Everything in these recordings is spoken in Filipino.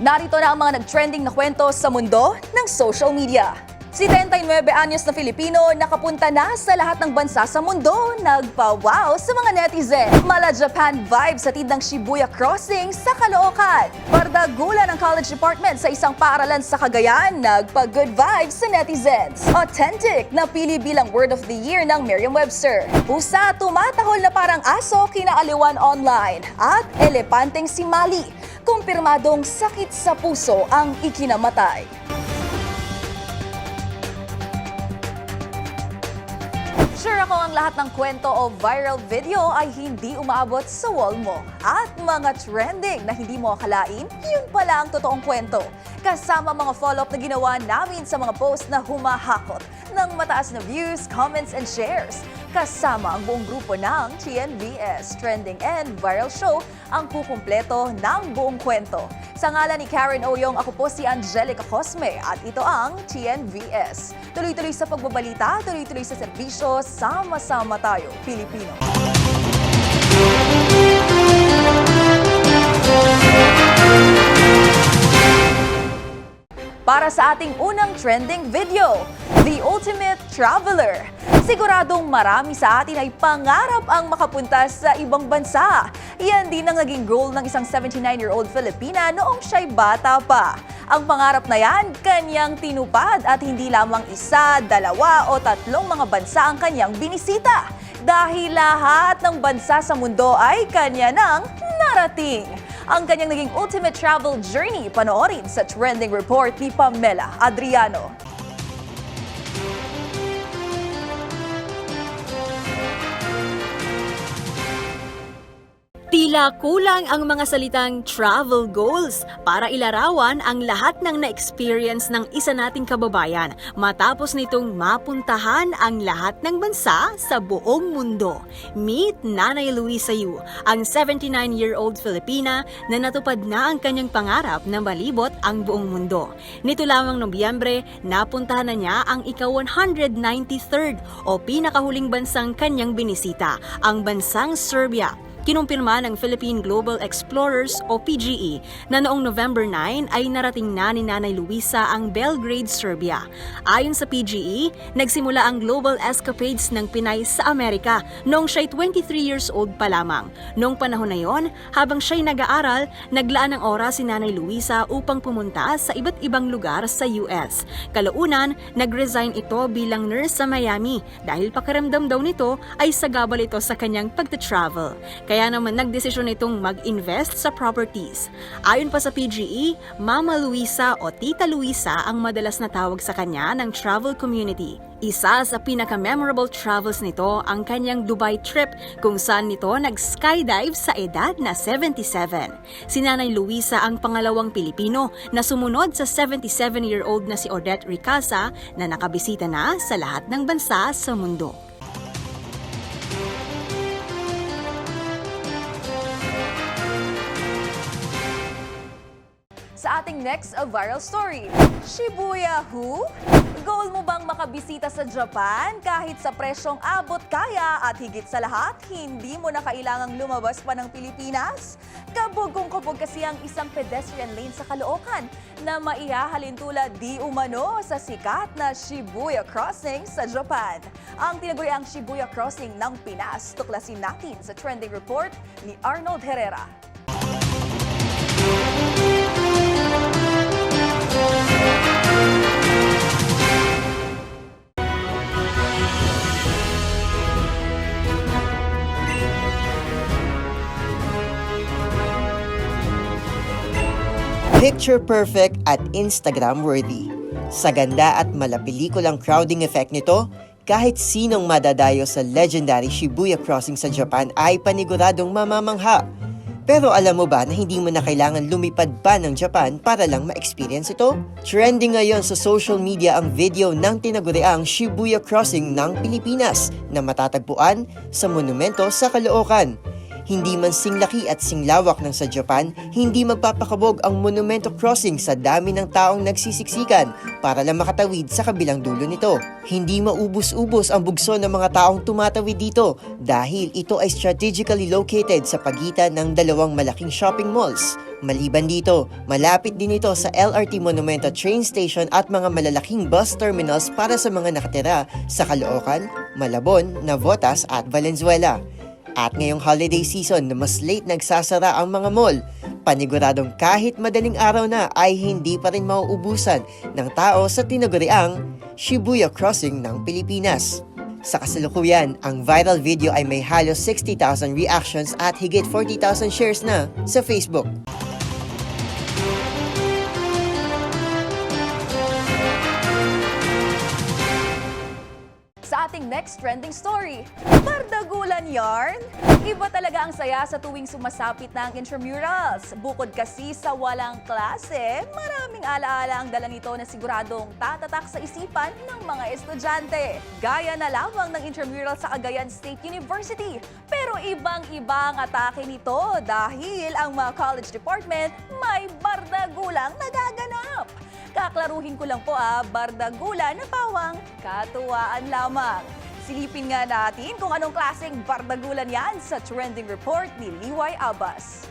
Narito na ang mga nag-trending na kwento sa mundo ng social media. Si 39 anyos na Filipino nakapunta na sa lahat ng bansa sa mundo, nagpa-wow sa mga netizen. Mala Japan vibes sa ng Shibuya Crossing sa Caloocan. Bardagulan ng college department sa isang paaralan sa Cagayan, nagpa-good vibes sa netizens. Authentic na pili bilang word of the year ng Merriam-Webster. Pusa tumatahol na parang aso kinaaliwan online. At elepanteng si Mali, kumpirmadong sakit sa puso ang ikinamatay. Sure ako ang lahat ng kwento o viral video ay hindi umaabot sa wall mo. At mga trending na hindi mo akalain, yun pala ang totoong kwento. Kasama mga follow-up na ginawa namin sa mga post na humahakot ng mataas na views, comments, and shares. Kasama ang buong grupo ng TNVS Trending and Viral Show ang kukumpleto ng buong kwento. Sa ngalan ni Karen Oyong, ako po si Angelica Cosme at ito ang TNVS. Tuloy-tuloy sa pagbabalita, tuloy-tuloy sa serbisyo, sama-sama tayo, Pilipino. Para sa ating unang trending video, The Ultimate Traveler. Siguradong marami sa atin ay pangarap ang makapunta sa ibang bansa. Yan din ang naging goal ng isang 79-year-old Filipina noong siya'y bata pa. Ang pangarap na yan, kanyang tinupad at hindi lamang isa, dalawa o tatlong mga bansa ang kanyang binisita. Dahil lahat ng bansa sa mundo ay kanya nang narating. Ang kanyang naging ultimate travel journey, panoorin sa trending report ni Pamela Adriano. Tila kulang ang mga salitang travel goals para ilarawan ang lahat ng na-experience ng isa nating kababayan matapos nitong mapuntahan ang lahat ng bansa sa buong mundo. Meet Nanay Luisa Yu, ang 79-year-old Filipina na natupad na ang kanyang pangarap na malibot ang buong mundo. Nito lamang Nobyembre, napuntahan na niya ang ika-193rd o pinakahuling bansang kanyang binisita, ang bansang Serbia. Kinumpirma ng Philippine Global Explorers o PGE na noong November 9 ay narating na ni Nanay Luisa ang Belgrade, Serbia. Ayon sa PGE, nagsimula ang global escapades ng Pinay sa Amerika noong siya'y 23 years old pa lamang. Noong panahon na yon, habang siya'y nag-aaral, naglaan ng oras si Nanay Luisa upang pumunta sa iba't ibang lugar sa US. Kalaunan, nag-resign ito bilang nurse sa Miami dahil pakiramdam daw nito ay sagabal ito sa kanyang pagta-travel. Kaya naman nagdesisyon itong mag-invest sa properties. Ayon pa sa PGE, Mama Luisa o Tita Luisa ang madalas na tawag sa kanya ng travel community. Isa sa pinaka-memorable travels nito ang kanyang Dubai trip kung saan nito nag-skydive sa edad na 77. Si Nanay Luisa ang pangalawang Pilipino na sumunod sa 77-year-old na si Odette Ricasa na nakabisita na sa lahat ng bansa sa mundo. Sa ating next viral story, Shibuya who? Goal mo bang makabisita sa Japan kahit sa presyong abot kaya at higit sa lahat, hindi mo na kailangang lumabas pa ng Pilipinas? Kabog-kabog kasi ang isang pedestrian lane sa Caloocan na maihahalin tulad di umano sa sikat na Shibuya Crossing sa Japan. Ang tinaguriang Shibuya Crossing ng Pinas, tuklasin natin sa trending report ni Arnold Herrera. Picture perfect at Instagram worthy. Sa ganda at malapelikulang crowding effect nito, kahit sinong madadayo sa legendary Shibuya Crossing sa Japan ay paniguradong mamamangha. Pero alam mo ba na hindi mo na kailangan lumipad pa ng Japan para lang ma-experience ito? Trending ngayon sa social media ang video ng tinaguriang Shibuya Crossing ng Pilipinas na matatagpuan sa monumento sa Caloocan. Hindi man singlaki at singlawak ng sa Japan, hindi magpapakabog ang Monumento Crossing sa dami ng taong nagsisiksikan para lang makatawid sa kabilang dulo nito. Hindi maubos-ubos ang bugso ng mga taong tumatawid dito dahil ito ay strategically located sa pagitan ng dalawang malaking shopping malls. Maliban dito, malapit din ito sa LRT Monumento train station at mga malalaking bus terminals para sa mga nakatira sa Caloocan, Malabon, Navotas at Valenzuela. At ngayong holiday season na mas late nagsasara ang mga mall, paniguradong kahit madaling araw na ay hindi pa rin mauubusan ng tao sa tinaguriang Shibuya Crossing ng Pilipinas. Sa kasalukuyan, ang viral video ay may halos 60,000 reactions at higit 40,000 shares na sa Facebook. Sa ating next trending story, bardagulan yarn? Iba talaga ang saya sa tuwing sumasapit na ang intramurals. Bukod kasi sa walang klase, maraming alaala ang dala nito na siguradong tatatak sa isipan ng mga estudyante. Gaya na lamang ng intramural sa Cagayan State University. Pero ibang-iba ang atake nito dahil ang mga college department may bardagulang nagaganap. Kaklaruhin ko lang po bardagulan na pawang katuwaan lamang. Silipin nga natin kung anong klaseng bardagulan yan sa trending report ni Liway Abbas.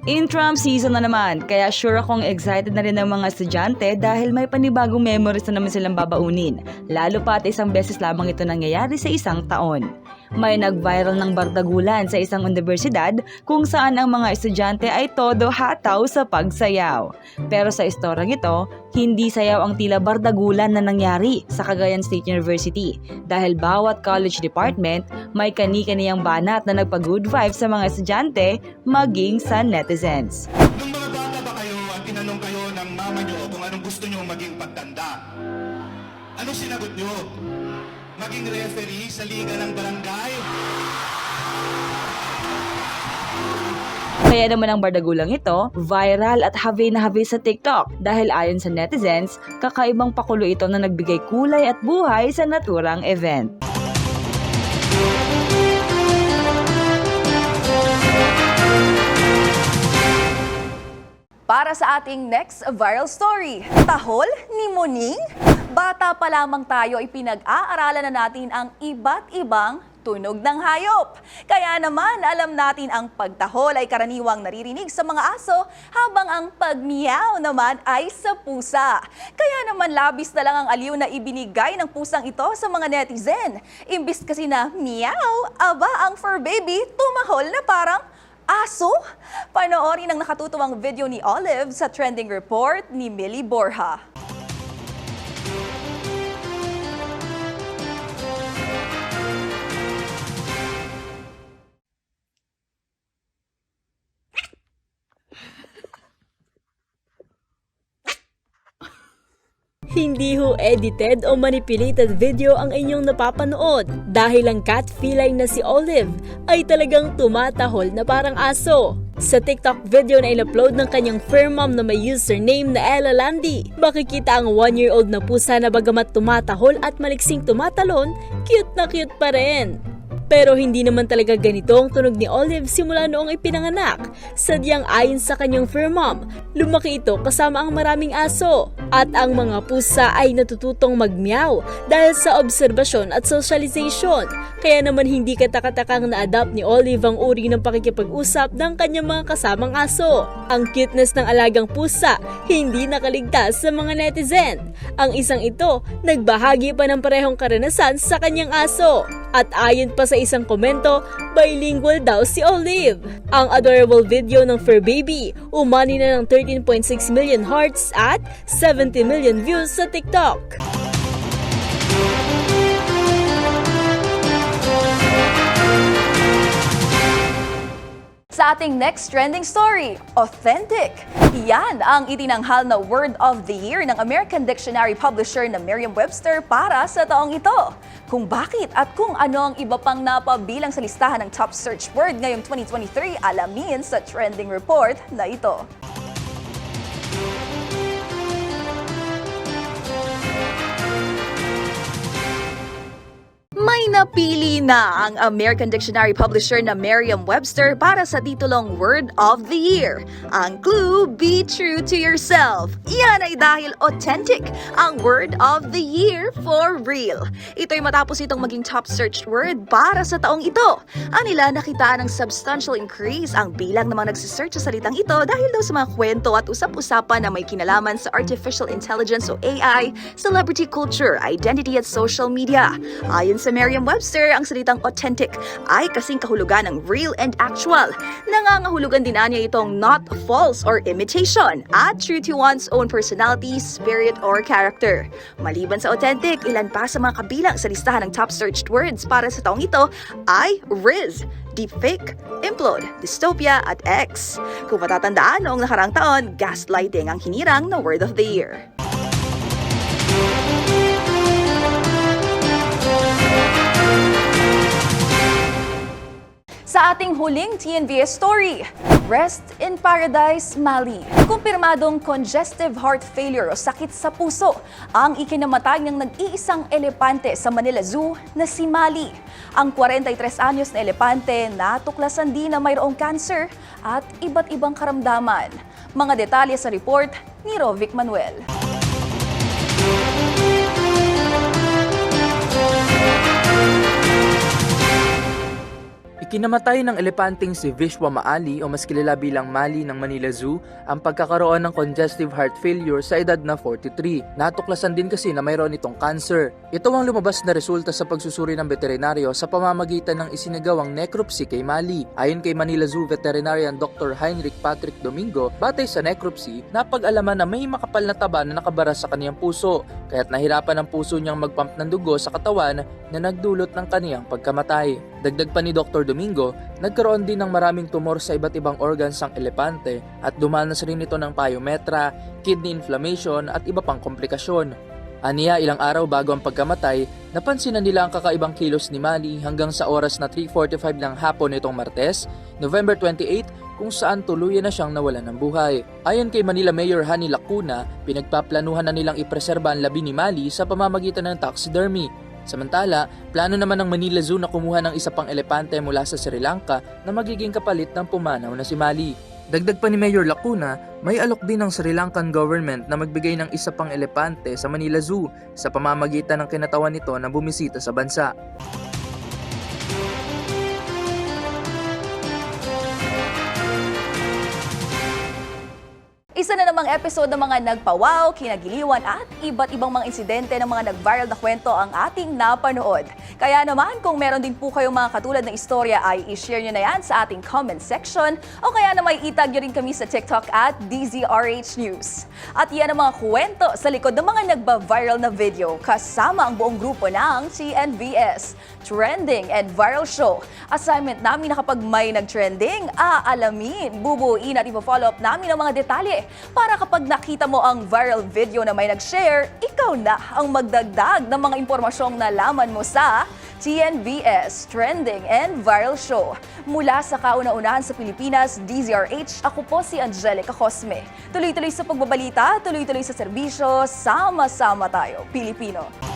Intram season na naman, kaya sure akong excited na rin ang mga estudyante dahil may panibagong memories na naman silang babaunin. Lalo pa at isang beses lamang ito nangyayari sa isang taon. May nag-viral ng bardagulan sa isang universidad kung saan ang mga estudyante ay todo hataw sa pagsayaw. Pero sa istoryang ito, hindi sayaw ang tila bardagulan na nangyari sa Cagayan State University dahil bawat college department may kani-kaniyang banat na nagpa-good vibes sa mga estudyante maging sa netizens. Nung mga bata ba kayo at tinanong kayo ng mama nyo kung anong gusto nyo maging pagtanda? Anong sinagot nyo? Maging referee sa liga ng barangay? Kaya naman ang bardagulang ito, viral at have na have sa TikTok dahil ayon sa netizens, kakaibang pakulo ito na nagbigay kulay at buhay sa naturang event. Para sa ating next viral story, tahol ni Moning? Bata pa lamang tayo ay pinag-aaralan na natin ang iba't ibang tunog ng hayop. Kaya naman alam natin ang pagtahol ay karaniwang naririnig sa mga aso habang ang pagmiyaw naman ay sa pusa. Kaya naman labis na lang ang aliw na ibinigay ng pusang ito sa mga netizen. Imbis kasi na meow, aba ang fur baby tumahol na parang aso? Panoorin ang nakatutuwang video ni Olive sa trending report ni Millie Borja. Hindi ho edited o manipulated video ang inyong napapanood dahil ang cat feline na si Olive ay talagang tumatahol na parang aso. Sa TikTok video na in-upload ng kanyang fur mom na may username na Ella Landy, makikita ang 1-year-old na pusa na bagamat tumatahol at maliksing tumatalon, cute na cute pa rin. Pero hindi naman talaga ganito ang tunog ni Olive simula noong ipinanganak. Sadyang ayon sa kanyang fur mom, lumaki ito kasama ang maraming aso. At ang mga pusa ay natututong magmeow dahil sa obserbasyon at socialization. Kaya naman hindi katakatakang na-adapt ni Olive ang uri ng pakikipag-usap ng kanyang mga kasamang aso. Ang cuteness ng alagang pusa hindi nakaligtas sa mga netizen. Ang isang ito, nagbahagi pa ng parehong karanasan sa kanyang aso. At ayon pa sa isang komento, bilingual daw si Olive. Ang adorable video ng fur baby, umani na ng 13.6 million hearts at 70 million views sa TikTok. Sa ating next trending story, authentic. Yan ang itinanghal na Word of the Year ng American Dictionary publisher na Merriam-Webster para sa taong ito. Kung bakit at kung ano ang iba pang napabilang sa listahan ng top search word ngayong 2023, alamin sa trending report na ito. May Napili na ang American Dictionary publisher na Merriam-Webster para sa titulong Word of the Year. Ang clue, be true to yourself. Yan ay dahil authentic ang Word of the Year for real. Ito'y matapos itong maging top searched word para sa taong ito. Anila nakitaan ng substantial increase ang bilang ng mga nagsisearch sa salitang ito dahil daw sa mga kwento at usap-usapan na may kinalaman sa artificial intelligence o AI, celebrity culture, identity at social media. Ayon sa Merriam-Webster, ang salitang authentic ay kasing kahulugan ng real and actual. Nangangahulugan din niya itong not false or imitation at true to one's own personality, spirit, or character. Maliban sa authentic, ilan pa sa mga kabilang sa listahan ng top searched words para sa taong ito ay Riz, deepfake, implode, dystopia at X. Kung matatandaan, noong nakarang taon, gaslighting ang hinirang na word of the year. Sa ating huling TNVS story, Rest in Paradise, Mali. Kumpirmadong congestive heart failure o sakit sa puso ang ikinamatay ng nag-iisang elepante sa Manila Zoo na si Mali. Ang 43 anyos na elepante natuklasan din na mayroong cancer at iba't ibang karamdaman. Mga detalye sa report ni Rovic Manuel. Ikinamatay ng elepanteng si Vishwa Maali o mas kilala bilang Mali ng Manila Zoo ang pagkakaroon ng congestive heart failure sa edad na 43. Natuklasan din kasi na mayroon itong cancer. Ito ang lumabas na resulta sa pagsusuri ng veterinaryo sa pamamagitan ng isinagawang necropsy kay Mali. Ayon kay Manila Zoo veterinarian Dr. Heinrich Patrick Domingo, batay sa necropsy, napag-alaman na may makapal na taba na nakabara sa kaniyang puso, kaya't nahirapan ang puso niyang magpump ng dugo sa katawan na nagdulot ng kaniyang pagkamatay. Dagdag pa ni Dr. Domingo, nagkaroon din ng maraming tumor sa iba't ibang organs ang elepante at dumanas rin ito ng pyometra, kidney inflammation at iba pang komplikasyon. Aniya, ilang araw bago ang pagkamatay, napansinan nila ang kakaibang kilos ni Mali hanggang sa oras na 3:45 ng hapon nitong Martes, November 28, kung saan tuluyan na siyang nawalan ng buhay. Ayon kay Manila Mayor Hani Lacuna, pinagpaplanuhan na nilang ipreserba ang labi ni Mali sa pamamagitan ng taxidermy. Samantala, plano naman ng Manila Zoo na kumuha ng isa pang elepante mula sa Sri Lanka na magiging kapalit ng pumanaw na si Mali. Dagdag pa ni Mayor Lacuna, may alok din ng Sri Lankan government na magbigay ng isa pang elepante sa Manila Zoo sa pamamagitan ng kinatawan nito na bumisita sa bansa. Isa na namang episode ng mga nagpawaw, kinagiliwan at iba't ibang mga insidente ng mga nag-viral na kwento ang ating napanood. Kaya naman kung meron din po kayong mga katulad na istorya ay i-share nyo na yan sa ating comment section o kaya naman itag nyo rin kami sa TikTok at DZRH News. At yan ang mga kwento sa likod ng mga nagba-viral na video kasama ang buong grupo ng TNVS, Trending and Viral Show. Assignment namin na kapag may nag-trending, aalamin, bubuuin at ipo-follow up namin ang mga detalye para kapag nakita mo ang viral video na may nag-share, ikaw na ang magdagdag ng mga impormasyong nalaman mo sa TNVS, Trending and Viral Show. Mula sa kauna-unahan sa Pilipinas, DZRH, ako po si Angelica Cosme. Tuloy-tuloy sa pagbabalita, tuloy-tuloy sa serbisyo, sama-sama tayo, Pilipino.